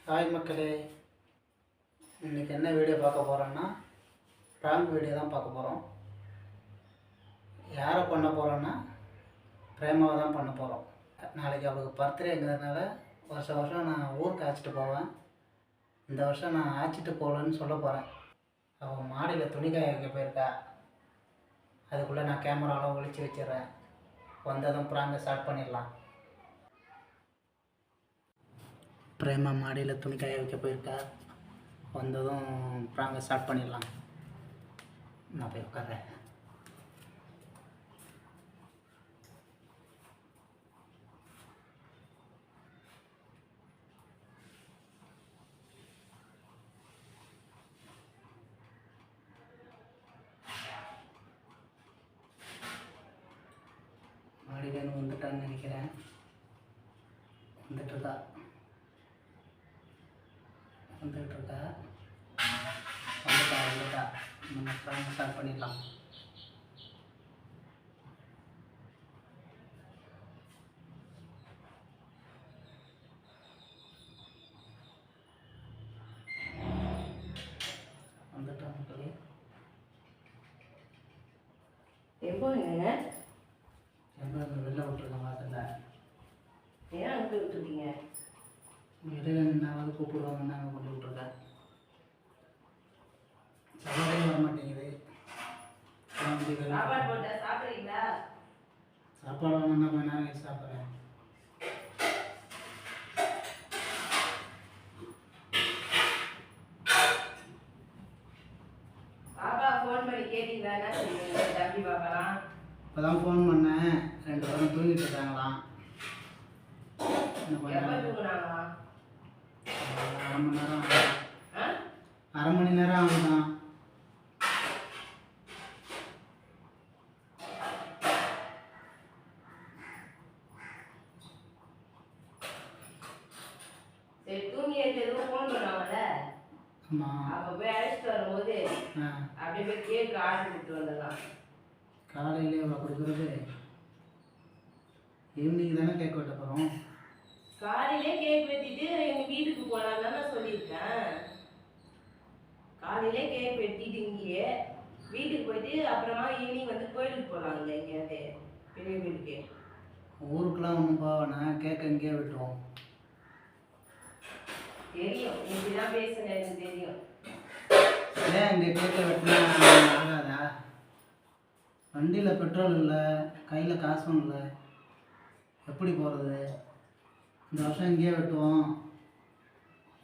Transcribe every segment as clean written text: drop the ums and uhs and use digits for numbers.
Hi மக்களே, இன்றைக்கி என்ன வீடியோ பார்க்க போகிறோன்னா ப்ராங்க் வீடியோ தான் பார்க்க போகிறோம். யாரை பண்ண போகிறோன்னா பிரேமாவை தான் பண்ண போகிறோம். நாளைக்கு அவளுக்கு பர்த்டேங்கிறதுனால வருஷம் நான் ஊருக்கு அழைச்சிட்டு போவேன். இந்த வருஷம் நான் அழைச்சிட்டு போகலன்னு சொல்ல போகிறேன். அவள் மாடியில் துணி காய வைக்க போயிருக்கா. அதுக்குள்ளே நான் கேமராலாம் ஒழிச்சு வச்சிடுறேன். வந்ததும் ப்ராங்கை ஸ்டார்ட் பண்ணிடலாம். பிரேமா மாடியில் துணி காய வைக்க போயிருக்கா. வந்ததும் ப்ராங்கை ஸ்டார்ட் பண்ணிடலாம். நான் போய் உட்கார்றேன். மாடியில் வந்துட்டான்னு நினைக்கிறேன். வந்துட்டுருக்கா. நம்ம ப்ராங்க் ஸ்டார்ட் பண்ணிடலாம். வந்துட்டோம் மக்களே. எப்போங்க வெளில விட்டுருக்கேன் வாசல்ல. ஏன் அனுப்பி விட்டுருக்கீங்க? இடையில நின்னாவது கூப்பிடுவாங்கன்னு நாங்கள் கொண்டு விட்டுருக்கேன். சாப்பாடே வர மாட்டேங்குது. சாப்பாடு போட்டா சாப்பிட்றீங்களா? சாப்பாடு வேணும்னா கொஞ்ச நேரம் கழிச்சு சாப்பிட்றேன். பாப்பா ஃபோன் பண்ணி கேட்டீங்களா? என்ன சொல்லுங்க தம்பி பாப்பாலாம்? இப்போதான் ஃபோன் பண்ணேன். 2 பேரும் தூங்கிட்டு இருக்காங்களாம். எப்போ தூங்குனாங்களா? அரை மணி நேரம் ஆகுதான். சரி, தூங்கி எதுவும் ஃபோன் பண்ணுவாங்கல்ல? அப்போ போய் அழைச்சிட்டு வரும்போது அப்படியே போய் கேக் ஆர்டர் கொடுத்து வந்துடலாம். காலையிலே அவளை கொடுக்குறது ஈவினிங் தானே கேக் வெட்ட போகிறோம். காலையிலே கேக் வெட்டிட்டு எங்கள் வீட்டுக்கு போகலான்னு தான் நான் சொல்லியிருக்கேன். காலையிலே கேக் வெட்டிட்டு இங்கேயே வீட்டுக்கு போயிட்டு அப்புறமா ஈவினிங் வந்து கோயிலுக்கு போகலாங்களே எங்கேயாவது பெரிய வீட்டுக்கு. ஊருக்குலாம் ஒன்றும் போவேண்ணா, கேக் இங்கேயே வெட்டுவோம். தெரியும், இப்படிதான் பேசுனேன், எனக்கு தெரியும். ஏன் இங்கே கேக்கை வெட்டினா ஆகாதா? வண்டியில் பெட்ரோல் இல்லை, கையில் காசும் இல்லை, எப்படி போகிறது? இந்த வருஷம் இங்கேயே வெட்டுவோம்,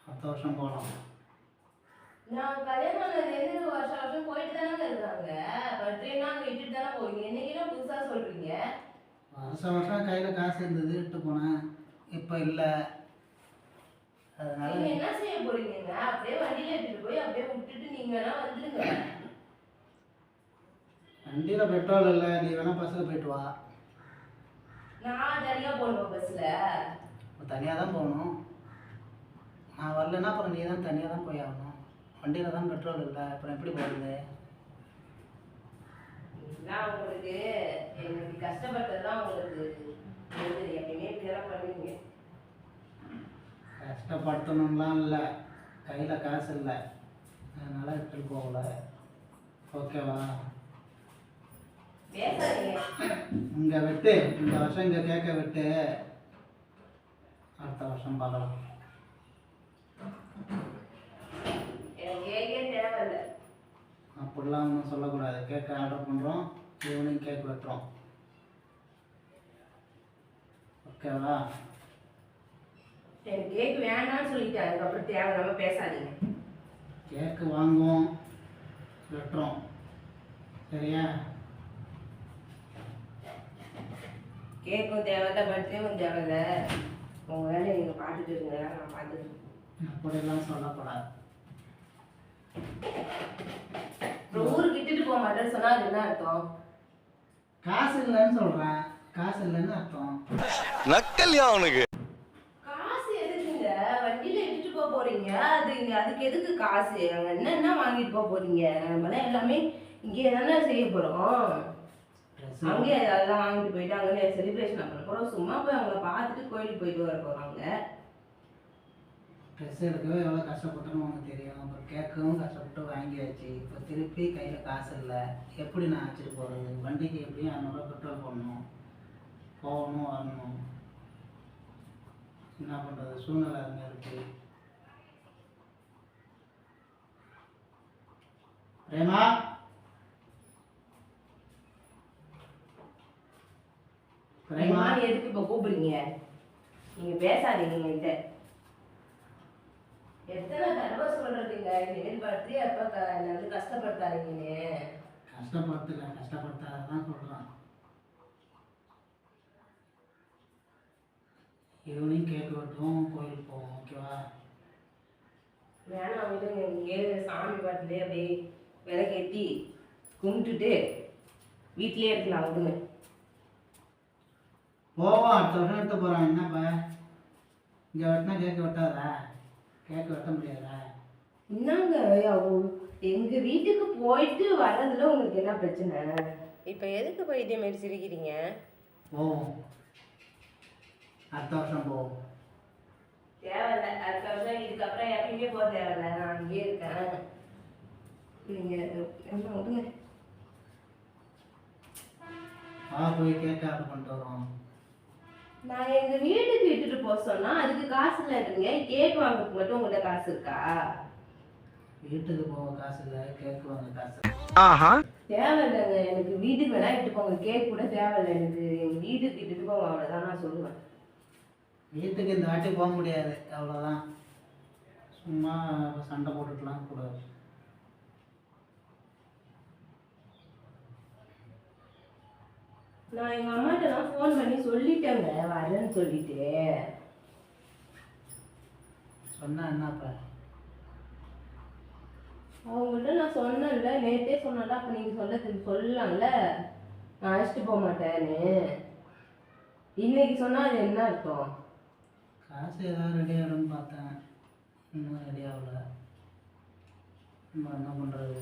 அடுத்த வருஷம் போகலாம். நான் கல்யாணம் ஆனதுலேருந்து வருஷம் போயிட்டு தானே இருக்காங்க. பர்த்டேனா அங்கே விட்டுட்டு தானே போவீங்க. என்னைக்கெல்லாம் புதுசாக சொல்கிறீங்க? வருஷம் கையில் காசு இருந்தது, விட்டு போனேன். இப்போ இல்லை. அதனால நீங்கள் என்ன செய்ய போறீங்க? அப்படியே வண்டியில் எடுத்துகிட்டு போய் அப்படியே விட்டுட்டு நீங்கன்னா வந்துடுங்க. வண்டியில் பெட்ரோல் இல்லை, நீ வேணால் பஸ்ஸில் போயிட்டு வா. நான் தனியாக போகணும் பஸ்ஸில்? தனியாக தான் போகணும். நான் வரலன்னா அப்புறம் நீ தான் தனியாக தான் போய் ஆகணும். வண்டியில் தான் பெட்ரோல் இல்லை, அப்புறம் எப்படி போகிறது? நான் உங்களுக்கு எனக்கு கஷ்டப்பட்டதுலாம் உங்களுக்கு எப்பயுமே இப்படியெல்லாம் பண்ணுவீங்க. கஷ்டப்படுத்தணும்லாம் இல்லை, கையில் காசு இல்லை, அதனால் எடுத்துகிட்டு போகல. ஓகேவா? பேசாதீங்க. இங்கே வெட்டு, இந்த வருஷம் இங்கே கேட்க வெட்டு, அடுத்த வருஷம் பார்க்கலாம். எனக்கு கேக்கே தேவையில்லை. அப்படிலாம் ஒன்றும் சொல்லக்கூடாது. கேக்கு ஆர்டர் பண்ணுறோம், ஈவினிங் கேக் வெட்டுறோம். ஓகேவா? எனக்கு கேக் வேணான்னு சொல்லிட்டேன். அதுக்கப்புறம் தேவையில்லாம பேசாதீங்க. கேக்கு வாங்குவோம், வெட்டுறோம், சரியா? கேக்கும் தேவையில்ல, பர்த்டேவும் தேவையில்ல. உங்கள் வேலையை நீங்கள் பார்த்துட்டு இருங்க, நான் பார்த்துட்டு. அப்படியெல்லாம் சொல்லக்கூடாது. ஊருக்கு இட்டுட்டு போக மாட்டேன்னு சொன்னால் அது என்ன அர்த்தம்? காசு இல்லைன்னு சொல்கிறேன், காசு இல்லைன்னு அர்த்தம். நக்கல்யா அவனுக்கு. காசு எதுக்குங்க? வண்டியில் இட்டுட்டு போக போறீங்க, அதுக்கு எதுக்கு காசு? அங்கே என்னென்ன வாங்கிட்டு போக போறீங்க? நம்மளாம் எல்லாமே இங்கே தானே செய்ய போகிறோம். அங்கே அதெல்லாம் வாங்கிட்டு போயிட்டு அங்கே செலிப்ரேஷன் பண்ண போகிறோம். சும்மா போய் அவங்கள பார்த்துட்டு கோயிலுக்கு போயிட்டு வர போகிறாங்க. ட்ரெஸ் எடுக்கவே எவ்வளோ கஷ்டப்பட்டோன்னு உனக்கு தெரியும். அப்புறம் கேட்கவும் கஷ்டப்பட்டு வாங்கியாச்சு. இப்போ திருப்பி கையில் காசு இல்லை. எப்படி நான் அழைச்சிட்டு போகிறது? வண்டிக்கு எப்படியும் 200 பெட்ரோல் போடணும், போகணும் வரணும். என்ன பண்ணுறது? சூழ்நிலை அங்கே இருக்குது. பிரேமா, பிரேமா, எதுக்கு இப்போ கூப்பிடுறீங்க? நீங்க பேசாதீங்க என்கிட்ட. எத்தனை தடவை சொல்றதுங்க எதிர்பார்த்து அப்ப வந்து கஷ்டப்படுத்தாதீங்கன்னு. கஷ்டப்படுத்தாதான் சொல்கிறான். ஈவினிங் கேக் வெட்டுவோம், கோயிலுக்கு போவோம். ஓகேவா? வேணாம் விடுங்க. இங்கே சாமி பாட்டிலே அப்படியே விளக்கேற்றி கும்பிட்டுட்டு வீட்டிலே இருக்கலாம். விடுங்க. போவோம். அடுத்த வருஷம் எடுத்து போகிறான். என்னப்பா இங்கே வெட்டினா கேக்கு வெட்டாதா? கேக்கு வெட்ட முடியாதா? என்னங்க எங்க வீட்டுக்கு போயிட்டு வர்றதுல உங்களுக்கு என்ன பிரச்சனை? இப்ப எதுக்கு போயிட்டே மாரி சிரிக்கிறீங்க? போவோம். அடுத்த வருஷம் போவோம். தேவையில்ல. அடுத்த வருஷம் இதுக்கப்புறம் எப்பயுமே போக தேவையில்ல. நான் அங்கேயே இருக்கேன். நீங்க என்ன விடுங்க. போய் கேக் ஆர்டர் பண்ணிட்டு வரோம். நான் எங்க வீட்டுக்கு இட்டுட்டு போக சொன்னா அதுக்கு காசு இல்லைன்றீங்க. கேக் வாங்குறதுக்கு மட்டும் உங்கள்கிட்ட காசு இருக்கா? வீட்டுக்கு போக காசு இல்லை, கேக் வாங்க காசு. தேவையில்லைங்க. எனக்கு வீட்டுக்கு வேணா இட்டு போங்க. கேக் கூட தேவையில்லை எனக்கு. எங்க வீட்டுக்கு இட்டுட்டு போங்க, அவ்வளவுதான் நான் சொல்லுவேன். வீட்டுக்கு இந்த வாட்டி போக முடியாது, அவ்வளோதான். சும்மா சண்டை போட்டுக்கலாம் கூடாது. நான் எங்க அம்மாட்டெல்லாம் ஃபோன் பண்ணி சொல்லிட்டேங்க வரேன்னு சொல்லிட்டு. சொன்னா என்னப்பா? அவங்கள்ட்ட நான் சொன்னேன்ல, நேற்றே சொன்னல. அப்போ நீங்கள் சொல்லலாம்ல நான் அழைச்சிட்டு போக மாட்டேன்னு. இன்னைக்கு சொன்னால் அது என்ன அர்த்தம்? காசு ஏதாவது ரெடி ஆகிடும்னு பார்த்தேன், இன்னும் ரெடி ஆகல. நம்ம என்ன பண்ணுறது?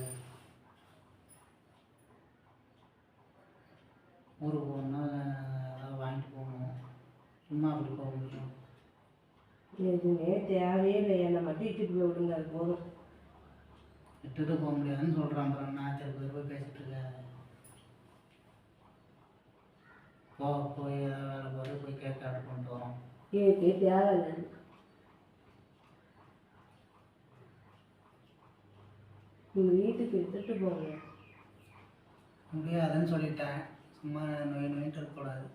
ஊருக்கு போகணுன்னா ஏதாவது வாங்கிட்டு போகணும். சும்மா அப்படி போக முடியும்? எதுவுமே தேவையே இல்லை. என்னை மட்டும் இட்டுட்டு போய் விடுங்க, அது போதும். இட்டுட்டு போக முடியாதுன்னு சொல்கிறான். அப்புறம் நான் திருப்பி போய் பேசிட்டு இருக்கேன். போய் ஏதாவது வேலை போய் போய் கேக் ஆர்டர் பண்ணிட்டு வரோம். கேக்கே தேவையில்லை. நீங்கள் வீட்டுக்கு எடுத்துட்டு போங்க. முடியாதுன்னு சொல்லிட்டேன். சும்மா நோய் நோயிட்டு இருக்கக்கூடாது.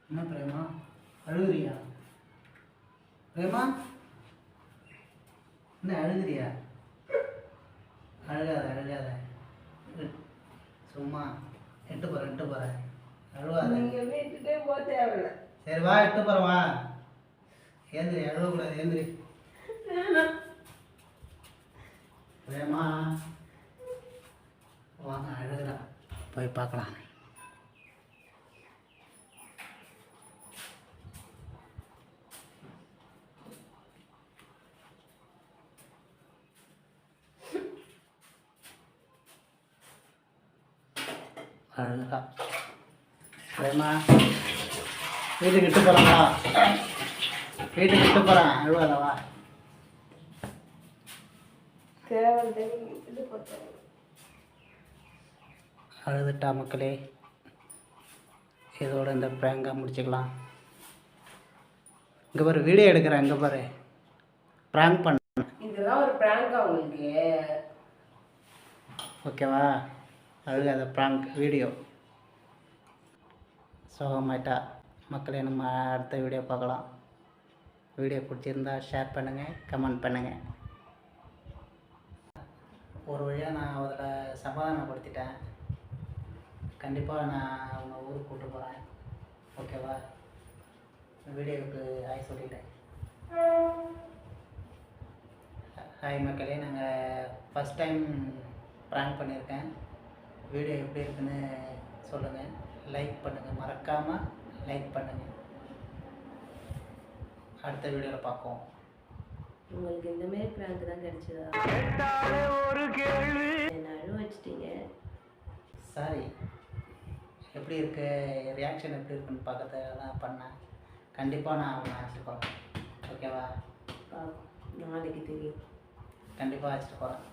என்ன பிரேமா, அழுகுறியா? பிரேமா, என்ன அழுகுறியா? அழுகாத அழுகாத. சும்மா எட்டு போகிறேன் அழுவாத. நீங்கள் வீட்டுக்கே போக தேவையில்லை. சரி வா, எட்டு போகிறேன் வா. ஏந்திரி, அழுவக்கூடாது, ஏந்திரி. பிரேமா வாங்க, அழுகுறா. போய் பார்க்கலாம். அழுகா. பிரேமா, வீட்டுக்கு இட்டு போகிறேன் வா. வீட்டுக்கு இட்டு போகிறேன், அழுவாத வா. அழுதுட்டா மக்களே. இதோட இந்த ப்ராங்கை முடிச்சுக்கலாம். இங்கே பாரு, வீடியோ எடுக்கிறேன். இங்கே பாரு, ப்ராங்க் பண்ண. இதெல்லாம் ஒரு ப்ராங்கா உங்களுக்கு? ஓகேவா? அழுகாத, ப்ராங்க் வீடியோ. சோகமாயிட்டா மக்களே. நம்ம அடுத்த வீடியோ பார்க்கலாம். வீடியோ பிடிச்சிருந்தா ஷேர் பண்ணுங்கள், கமெண்ட் பண்ணுங்கள். ஒரு வழியாக நான் அதில் சமாதானப்படுத்திட்டேன். கண்டிப்பாக நான் அவங்க ஊருக்கு கூப்பிட்டு போகிறேன். ஓகேவா? வீடியோவுக்கு ஹாய் சொல்லிட்டேன். ஹாய் மக்களே. நாங்கள் ஃபஸ்ட் டைம் ப்ராங்க் பண்ணியிருக்கேன். வீடியோ எப்படி இருக்குன்னு சொல்லுங்கள். லைக் பண்ணுங்கள், மறக்காமல் லைக் பண்ணுங்கள். அடுத்த வீடியோவில் பார்ப்போம். உங்களுக்கு இந்த மாதிரி ப்ராங்க் தான் கிடைச்சதா? ஒரு கேள்வி. என்ன அழு வச்சிட்டீங்க. சாரி, எப்படி இருக்குது ரியாக்ஷன் எப்படி இருக்குன்னு பார்க்கறத தான் பண்ணேன். கண்டிப்பாக நான் அவனை அழைச்சிட்டு போகிறேன். ஓகேவா? நாளைக்கு தெரியும். கண்டிப்பாக அழைச்சிட்டு போகிறேன்.